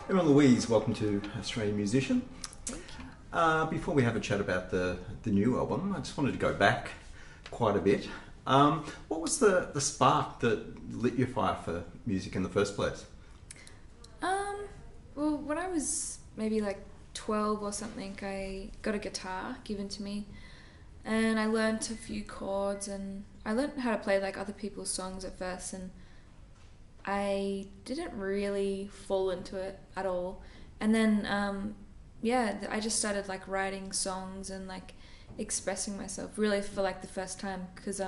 Hello Louise, welcome to Australian Musician. Before we have a chat about the new album, I just wanted to go back quite a bit. What was the spark that lit your fire for music in the first place? Well, when I was maybe like 12 or something, I got a guitar given to me and I learnt a few chords and I learnt how to play like other people's songs at first, and I didn't really fall into it at all. And then, I just started like writing songs and like expressing myself really for like the first time, because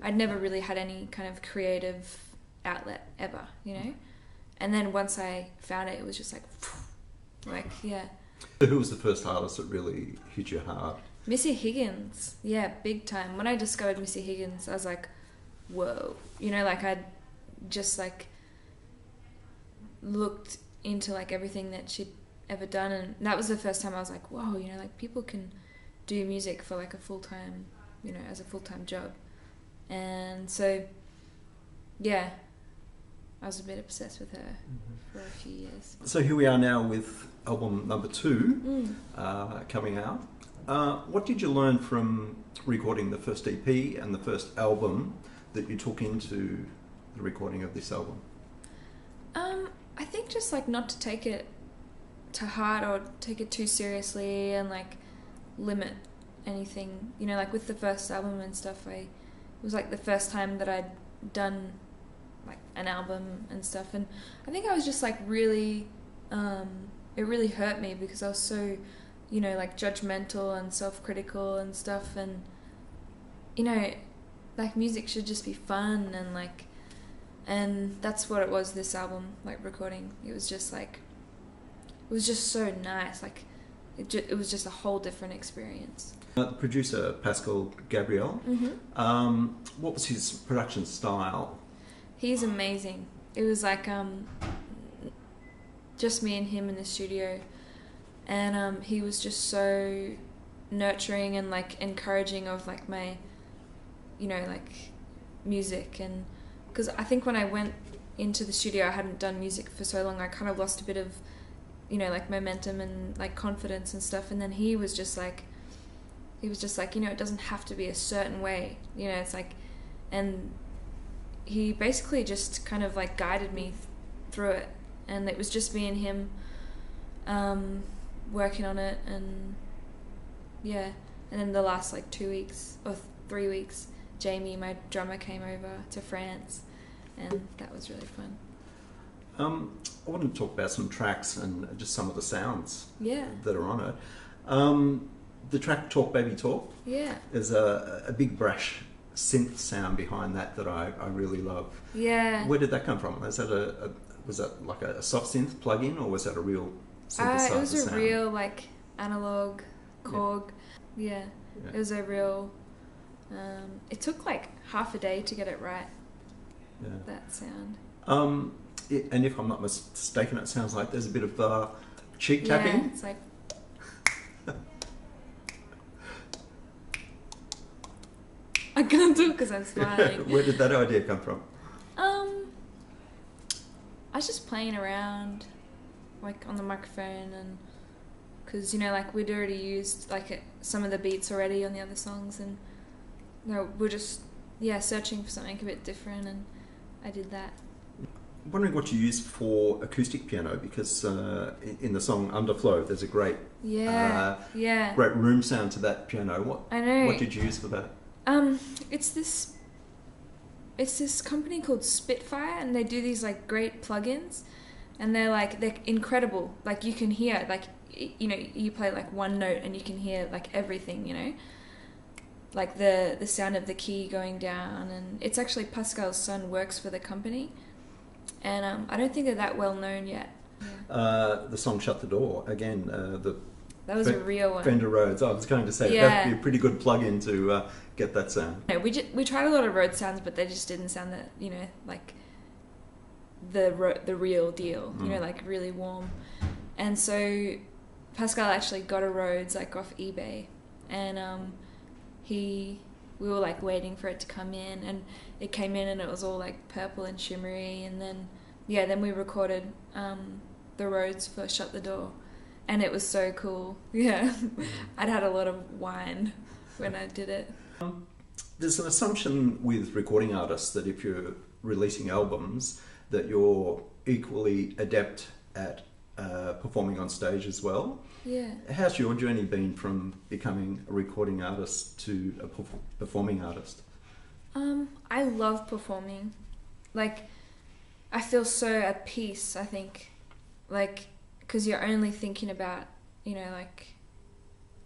I'd never really had any kind of creative outlet ever, you know? And then once I found it, it was just like, yeah. So who was the first artist that really hit you hard? Missy Higgins, yeah, big time. When I discovered Missy Higgins, I was like, whoa. You know, like I'd just like looked into like everything that she'd ever done, and that was the first time I was like, whoa, you know, like people can do music for like a full-time, you know, as a full-time job. And so, yeah, I was a bit obsessed with her for a few years. So here we are now with album number 2 coming out. What did you learn from recording the first EP and the first album that you took into the recording of this album? I think just like not to take it to heart or take it too seriously and like limit anything. You know, like with the first album and stuff, it was like the first time that I'd done like an album and stuff, and I think I was just like really, it really hurt me because I was so, you know, like judgmental and self-critical and stuff, and you know, like music should just be fun and like, and that's what it was, this album, like recording. It was just like, it was just so nice, like it was just a whole different experience. The producer, Pascal Gabrielle, what was his production style? He's amazing. It was like just me and him in the studio, and he was just so nurturing and like encouraging of like my, you know, like music. And because I think when I went into the studio, I hadn't done music for so long, I kind of lost a bit of, you know, like momentum and like confidence and stuff. And then he was just like, you know, it doesn't have to be a certain way, you know, it's like, and he basically just kind of like guided me through it, and it was just me and him working on it. And yeah, and then the last like 2 weeks or 3 weeks, Jamie, my drummer, came over to France, and that was really fun. I wanted to talk about some tracks and just some of the sounds that are on it. The track Talk Baby Talk, is a big brash synth sound behind that I really love. Yeah. Where did that come from? Was that like a soft synth plug-in, or was that a real synthesizer It was a sound? real like analog Korg. Yeah. It was a real. It took like half a day to get it right. Yeah. That sound. And if I'm not mistaken, it sounds like there's a bit of cheek tapping. Yeah, it's like. I can't do it because I'm smiling. Where did that idea come from? I was just playing around, like on the microphone, and because, you know, like we'd already used like some of the beats already on the other songs, and you know, we're just searching for something a bit different, and I did that. I'm wondering what you used for acoustic piano, because in the song Underflow, there's a great great room sound to that piano. What did you use for that? It's this company called Spitfire, and they do these like great plugins, and they're incredible. Like you can hear, like, you know, you play like one note and you can hear like everything, you know, like the sound of the key going down. And it's actually Pascal's son works for the company, and I don't think they're that well known yet. The song Shut the Door, again, that was a real one. Fender Rhodes. I was going to say that'd be a pretty good plug-in to get that sound. No, we tried a lot of Rhodes sounds, but they just didn't sound that, you know, like the real deal. You know, like really warm. And so Pascal actually got a Rhodes like off eBay, and we were like waiting for it to come in, and it came in and it was all like purple and shimmery, and then we recorded the Rhodes for Shut the Door, and it was so cool. Yeah, I'd had a lot of wine when I did it. There's an assumption with recording artists that if you're releasing albums, that you're equally adept at performing on stage as well. Yeah. How's your journey been from becoming a recording artist to a performing artist? I love performing. Like, I feel so at peace, I think. Like, because you're only thinking about, you know, like,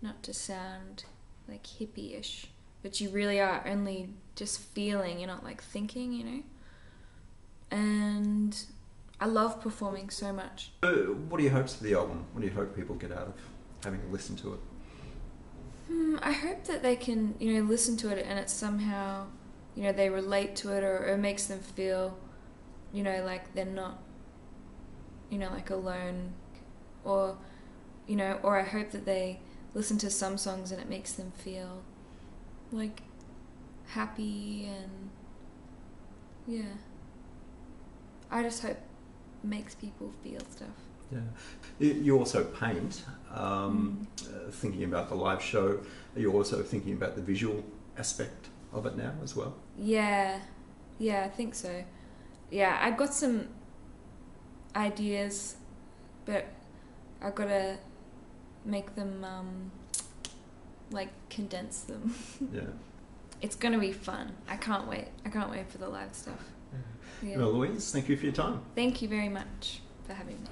not to sound like hippie-ish, but you really are only just feeling, you're not like thinking, you know? And I love performing so much. What are your hopes for the album? What do you hope people get out of having to listen to it? I hope that they can, you know, listen to it and it's somehow, you know, they relate to it, or it makes them feel, you know, like they're not, you know, like alone, or, you know, or I hope that they listen to some songs and it makes them feel like happy, and yeah, I just hope it makes people feel stuff. Yeah. You also paint, thinking about the live show. Are you also thinking about the visual aspect of it now as well? Yeah, I think so. Yeah, I've got some ideas, but I've got to make them, like, condense them. Yeah. It's going to be fun. I can't wait. I can't wait for the live stuff. Yeah. Well, Louise, thank you for your time. Thank you very much for having me.